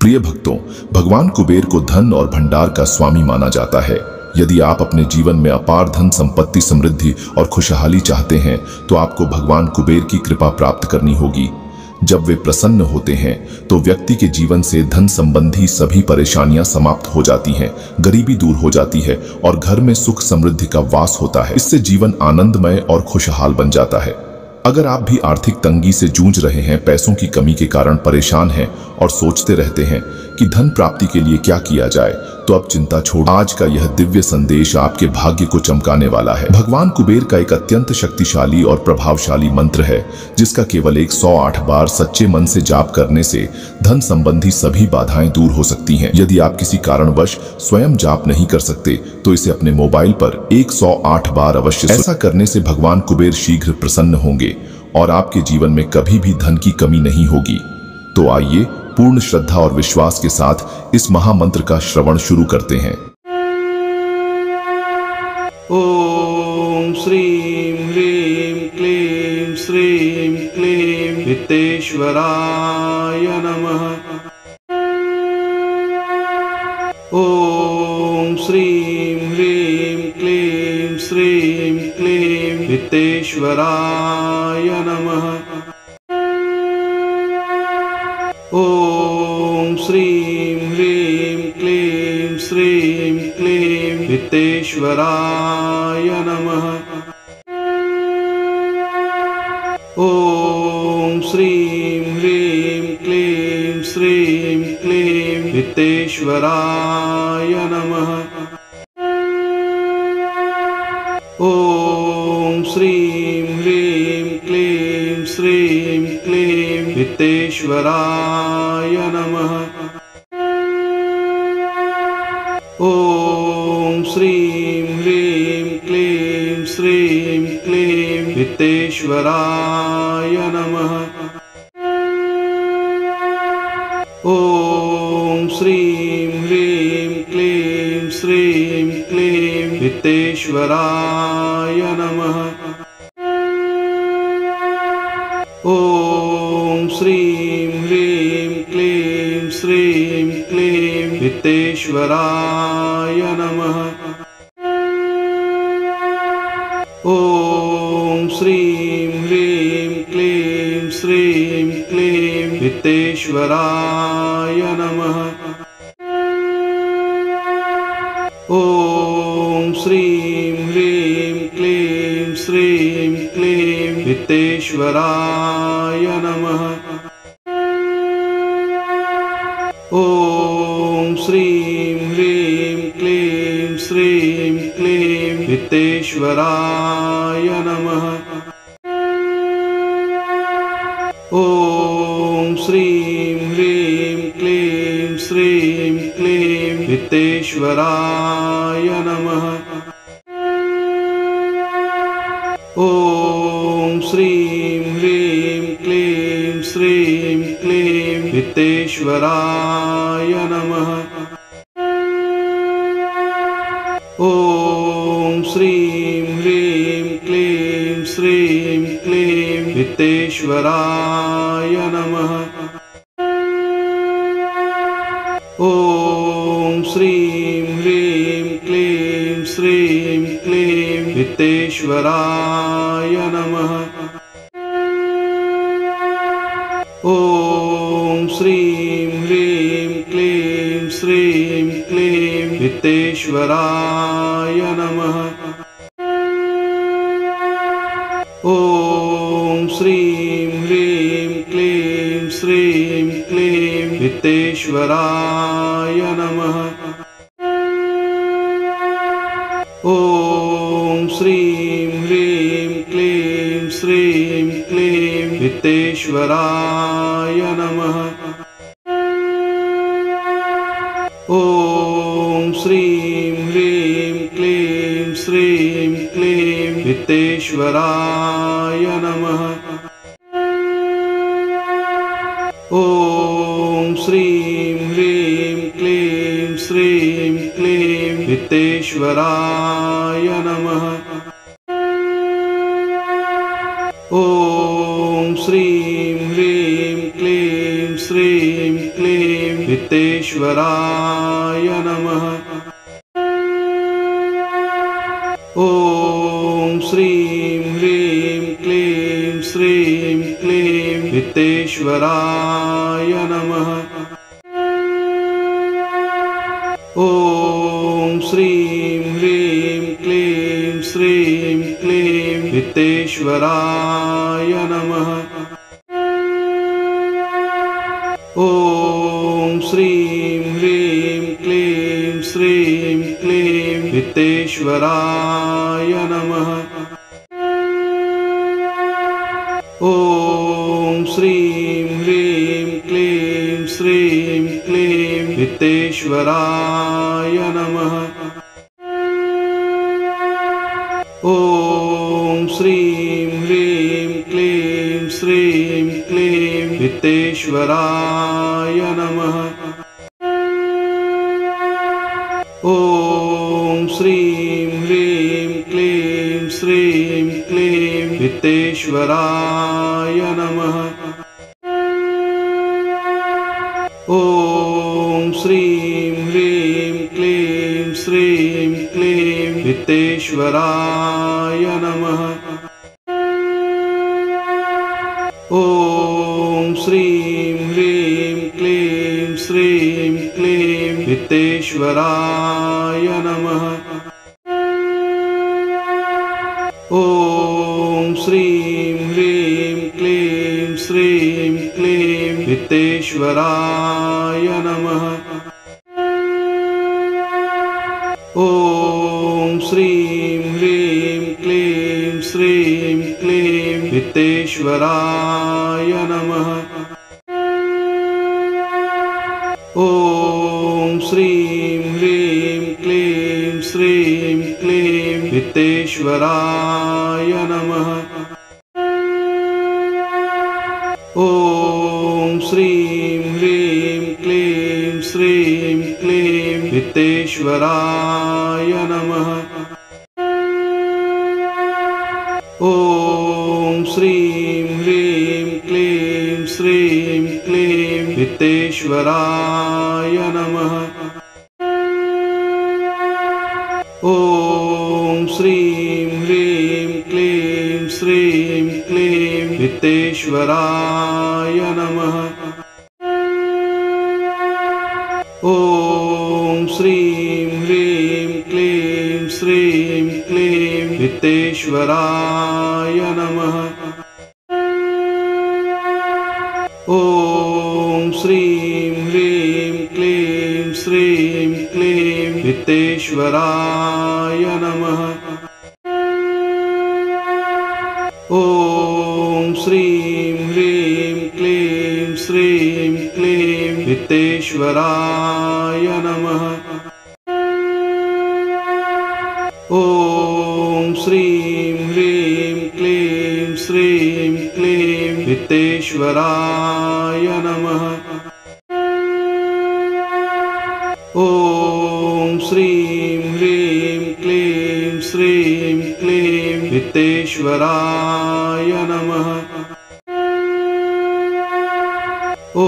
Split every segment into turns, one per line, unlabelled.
प्रिय भक्तों, भगवान कुबेर को धन और भंडार का स्वामी माना जाता है। यदि आप अपने जीवन में अपार धन संपत्ति, समृद्धि और खुशहाली चाहते हैं तो आपको भगवान कुबेर की कृपा प्राप्त करनी होगी। जब वे प्रसन्न होते हैं तो व्यक्ति के जीवन से धन संबंधी सभी परेशानियां समाप्त हो जाती हैं, गरीबी दूर हो जाती है और घर में सुख समृद्धि का वास होता है। इससे जीवन आनंदमय और खुशहाल बन जाता है। अगर आप भी आर्थिक तंगी से जूझ रहे हैं, पैसों की कमी के कारण परेशान हैं और सोचते रहते हैं कि धन प्राप्ति के लिए क्या किया जाए, तो अब चिंता छोड़, आज का यह दिव्य संदेश आपके भाग्य को चमकाने वाला है। भगवान कुबेर का एक अत्यंत शक्तिशाली और प्रभावशाली मंत्र है जिसका केवल 108 बार सच्चे मन से जाप करने से धन संबंधी सभी बाधाएं दूर हो सकती हैं। यदि आप किसी कारणवश स्वयं जाप नहीं कर सकते तो इसे अपने मोबाइल पर 108 बार अवश्य। ऐसा करने से भगवान कुबेर शीघ्र प्रसन्न होंगे और आपके जीवन में कभी भी धन की कमी नहीं होगी। तो आइए पूर्ण श्रद्धा और विश्वास के साथ इस महामंत्र का श्रवण शुरू करते हैं।
ओम श्रीं ह्रीं क्लीं श्रीं क्लीं वित्तेश्वराय नमः। ओम श्रीं ह्रीं क्लीं श्रीं क्लीं वित्तेश्वराय नमः। ओम श्रीं ह्रीं क्लीं श्रीं क्लीं वित्तेश्वराय नमः। ओम श्रीं ह्रीं क्लीं श्रीं क्लीं वित्तेश्वराय नमः। ओम श्रीं ह्रीं क्लीं श्रीं क्लीं वित्तेश्वराय नमः। ओम श्रीं ह्रीं क्लीं श्रीं क्लीं वित्तेश्वराय नमः। ओम श्रीं ह्रीं क्लीं श्रीं क्लीं वित्तेश्वराय नमः। ओम श्रीं ह्रीं क्लीं श्रीं क्लीं वित्तेश्वराय नमः। ओम श्रीं ह्रीं क्लीं श्रीं क्लीं वित्तेश्वराय नमः। ओम श्रीं ह्रीं क्लीं श्रीं क्लीं वित्तेश्वराय नमः। ओम श्रीं ह्रीं क्लीं श्रीं क्लीं वित्तेश्वराय नमः। ओम श्रीं ह्रीं क्लीं श्रीं क्लीं वित्तेश्वराय नमः। ओम श्रीं ह्रीं क्लीं श्रीं क्लीं वित्तेश्वराय नमः। ओम श्रीं ह्रीं क्लीं श्रीं क्लीं वित्तेश्वराय नमः। ओम श्रीं ह्रीं क्लीं श्रीं क्लीं वित्तेश्वराय नमः। ओम श्रीं ह्रीं क्लीं श्रीं क्लीं वित्तेश्वराय नमः। ओम श्रीं ह्रीं क्लीं श्रीं क्लीं वित्तेश्वराय नमः। ओम श्रीं ह्रीं क्लीं श्रीं क्लीं वित्तेश्वराय नमः। ओम श्रीं ह्रीं क्लीं श्रीं क्लीं वित्तेश्वराय नमः। ओम श्रीं ह्रीं क्लीं श्रीं क्लीं वित्तेश्वराय नमः। ओम श्रीं ह्रीं क्लीं श्रीं क्लीं वित्तेश्वराय नमः। ॐ श्रीं ह्रीं क्लीं श्रीं क्लीं वित्तेश्वराय नमः। ॐ श्रीं ह्रीं क्लीं श्रीं क्लीं वित्तेश्वराय नमः। ॐ श्रीं ह्रीं क्लीं श्रीं क्लीं वित्तेश्वराय नमः। ॐ श्रीं ह्रीं क्लीं श्रीं क्लीं वित्तेश्वराय नमः। ॐ श्रीं ह्रीं क्लीं श्रीं क्लीं वित्तेश्वराय नमः। ॐ श्रीं ह्रीं क्लीं श्रीं क्लीं वित्तेश्वराय नमः। ॐ श्रीं ह्रीं क्लीं श्रीं क्लीं वित्तेश्वराय नमः। ॐ श्रीं ह्रीं क्लीं श्रीं क्लीं वित्तेश्वराय नमः। ॐ श्रीं ह्रीं क्लीं श्रीं क्लीं वित्तेश्वराय नमः। ॐ श्रीं ह्रीं क्लीं श्रीं क्लीं वित्तेश्वराय नमः। ॐ श्रीं ह्रीं क्लीं श्रीं क्लीं वित्तेश्वराय नमः। ॐ श्रीं ह्रीं क्लीं श्रीं क्लीं वित्तेश्वराय नमः। ॐ श्रीं ह्रीं क्लीं श्रीं क्लीं वित्तेश्वराय नमः। ॐ श्रीं ह्रीं क्लीं श्रीं क्लीं वित्तेश्वराय नमः। ॐ श्रीं ह्रीं क्लीं श्रीं क्लीं वित्तेश्वराय नमः। ॐ श्रीं ह्रीं क्लीं श्रीं क्लीं वित्तेश्वराय नमः। ॐ श्रीं ह्रीं क्लीं श्रीं क्लीं वित्तेश्वराय नमः। ॐ श्रीं ह्रीं क्लीं श्रीं क्लीं वित्तेश्वराय नमः। ॐ श्रीं ह्रीं क्लीं श्रीं क्लीं वित्तेश्वराय नमः। ॐ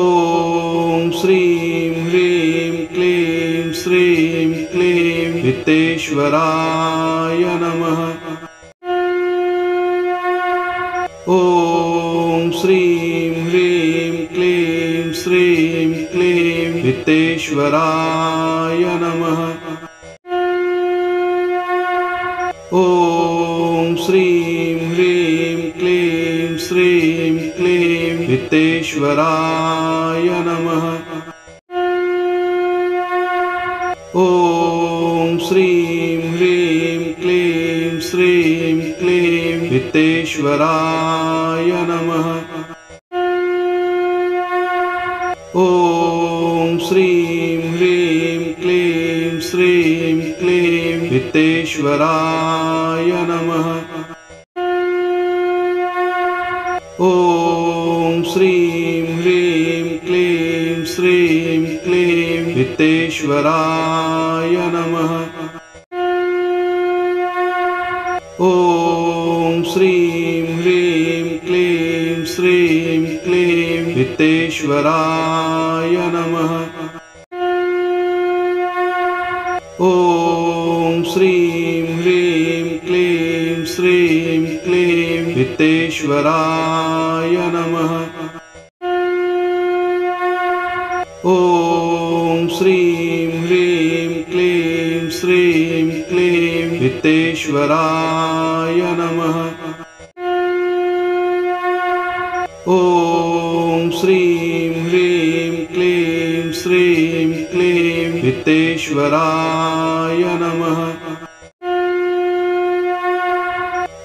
श्रीं ह्रीं क्लीं श्रीं क्लीं वित्तेश्वराय नमः। ॐ श्रीं ह्रीं क्लीं श्रीं क्लीं वित्तेश्वराय नमः। ॐ श्रीं ह्रीं क्लीं श्रीं क्लीं वित्तेश्वराय नमः। ॐ श्रीं ह्रीं क्लीं श्रीं क्लीं वित्तेश्वराय नमः। ॐ श्रीं ह्रीं क्लीं श्रीं क्लीं वित्तेश्वराय नमः। ॐ श्रीं ह्रीं क्लीं श्रीं क्लीं वित्तेश्वराय नमः। ॐ श्रीं ह्रीं क्लीं श्रीं क्लीं वित्तेश्वराय नमः। ॐ श्रीं ह्रीं क्लीं श्रीं क्लीं वित्तेश्वराय नमः। ॐ श्रीं ह्रीं क्लीं श्रीं क्लीं वित्तेश्वराय नमः। ॐ श्रीं ह्रीं क्लीं श्रीं क्लीं वित्तेश्वराय नमः।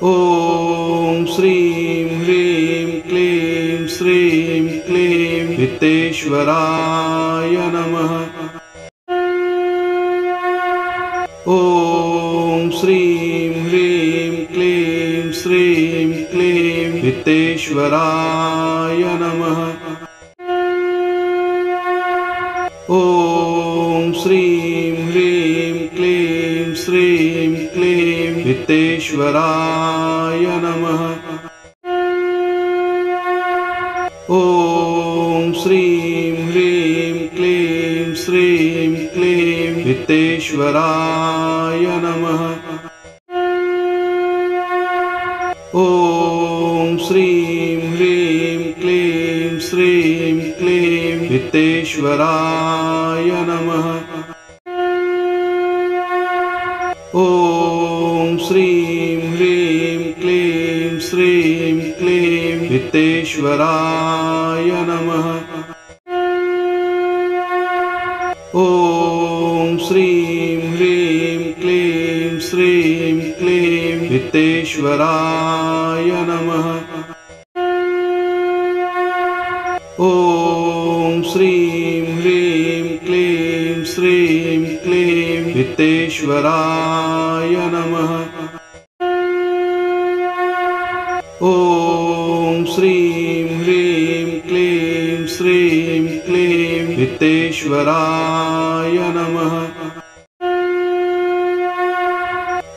ॐ श्रीं ह्रीं क्लीं श्रीं क्लीं वित्तेश्वराय नमः। ॐ श्रीं ह्रीं क्लीं श्रीं क्लीं वित्तेश्वराय नमः। ॐ श्रीं ह्रीं क्लीं श्रीं क्लीं वित्तेश्वराय नमः। ॐ श्रीं ह्रीं क्लीं श्रीं क्लीं वित्तेश्वराय नमः। ॐ श्रीं ह्रीं क्लीं श्रीं क्लीं वित्तेश्वराय नमः। ॐ श्रीं ह्रीं क्लीं श्रीं क्लीं वित्तेश्वराय नमः। ॐ श्रीं ह्रीं क्लीं श्रीं क्लीं वित्तेश्वराय नमः। ॐ श्रीं ह्रीं क्लीं श्रीं क्लीं वित्तेश्वराय नमः। ॐ श्रीं ह्रीं क्लीं श्रीं क्लीं वित्तेश्वराय नमः।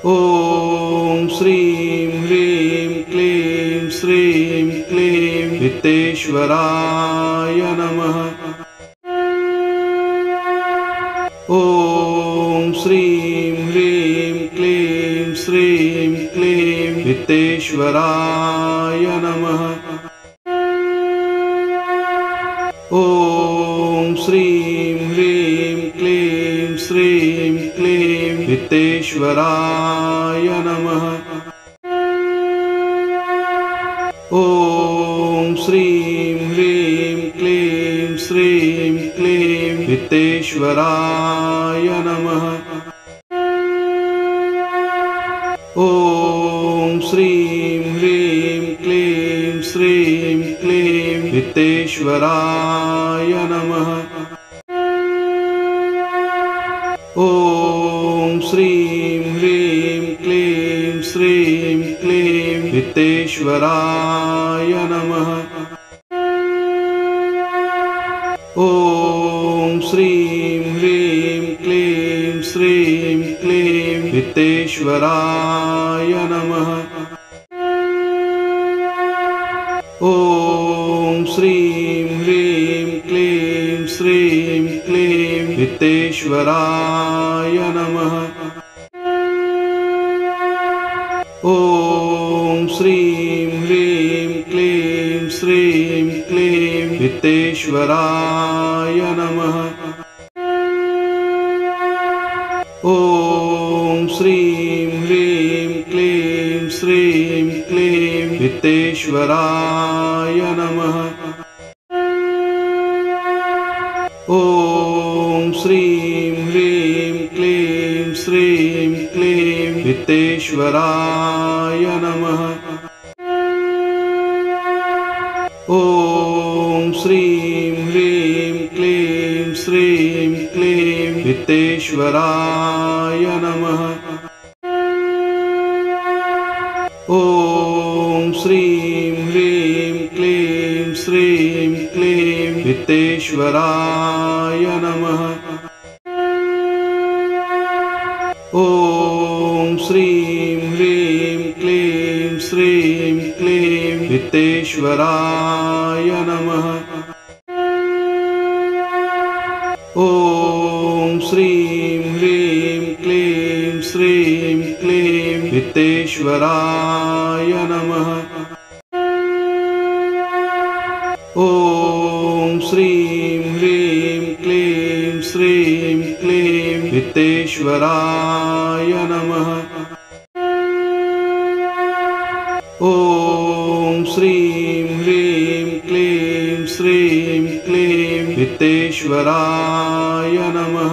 ॐ श्रीं ह्रीं क्लीं श्रीं क्लीं वित्तेश्वराय नमः। ॐ श्रीं ह्रीं क्लीं श्रीं क्लीं वित्तेश्वराय नमः। ॐ श्रीं ह्रीं क्लीं श्रीं क्लीं वित्तेश्वराय नमः। ॐ श्रीं ह्रीं क्लीं श्रीं क्लीं वित्तेश्वराय नमः। ॐ श्रीं ह्रीं क्लीं श्रीं क्लीं वित्तेश्वराय नमः। ॐ श्रीं ह्रीं क्लीं श्रीं क्लीं वित्तेश्वराय नमः। ॐ श्रीं ह्रीं क्लीं श्रीं क्लीं वित्तेश्वराय नमः। ॐ श्रीं ह्रीं क्लीं श्रीं क्लीं वित्तेश्वराय नमः। ॐ श्रीं ह्रीं क्लीं श्रीं क्लीं वित्तेश्वराय नमः। ॐ श्रीं ह्रीं क्लीं श्रीं क्लीं वित्तेश्वराय नमः। ॐ श्रीं ह्रीं क्लीं श्रीं क्लीं वित्तेश्वराय नमः। ॐ श्रीं ह्रीं क्लीं श्रीं क्लीं वित्तेश्वराय नमः। ॐ श्रीं ह्रीं क्लीं श्रीं क्लीं वित्तेश्वराय नमः। ॐ श्रीं ह्रीं क्लीं श्रीं क्लीं वित्तेश्वराय नमः। ॐ श्रीं ह्रीं वित्तेश्वराय नमः। ॐ श्रीं ह्रीं क्लीं श्रीं क्लीं वित्तेश्वराय नमः। ॐ श्रीं ह्रीं क्लीं श्रीं क्लीं वित्तेश्वराय नमः।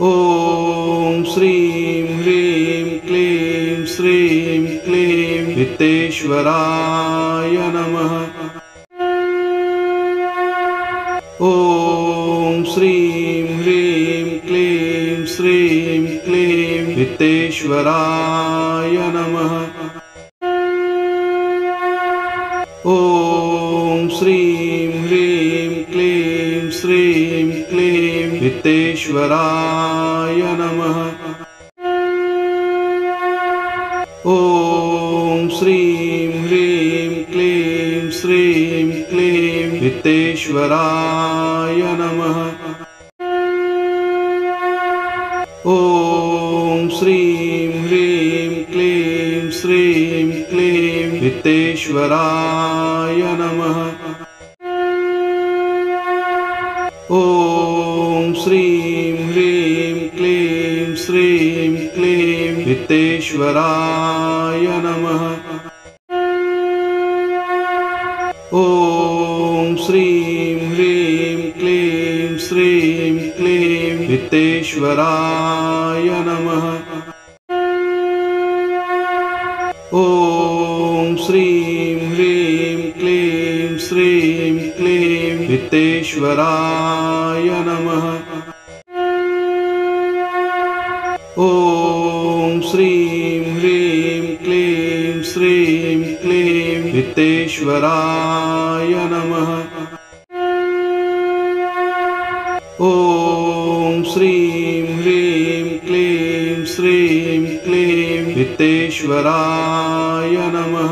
ॐ श्रीं ह्रीं क्लीं श्रीं क्लीं वित्तेश्वराय नमः। ॐ श्रीं ह्रीं क्लीं श्रीं क्लीं वित्तेश्वराय नमः। ॐ श्रीं ह्रीं क्लीं श्रीं क्लीं वित्तेश्वराय नमः। ॐ श्रीं ह्रीं क्लीं श्रीं क्लीं वित्तेश्वराय नमः। ॐ श्रीं ह्रीं क्लीं श्रीं क्लीं वित्तेश्वराय नमः। ॐ श्रीं ह्रीं क्लीं श्रीं क्लीं वित्तेश्वराय नमः। ॐ श्रीं ह्रीं क्लीं श्रीं क्लीं वित्तेश्वराय नमः। ॐ श्रीं ह्रीं क्लीं श्रीं क्लीं वित्तेश्वराय नमः। ॐ श्रीं ह्रीं क्लीं श्रीं क्लीं वित्तेश्वराय नमः। ॐ श्रीं ह्रीं क्लीं श्रीं क्लीं वित्तेश्वराय नमः।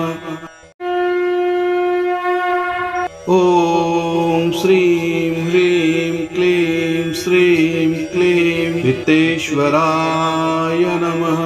ॐ श्रीं ह्रीं क्लीं श्रीं क्लीं वित्तेश्वराय नमः।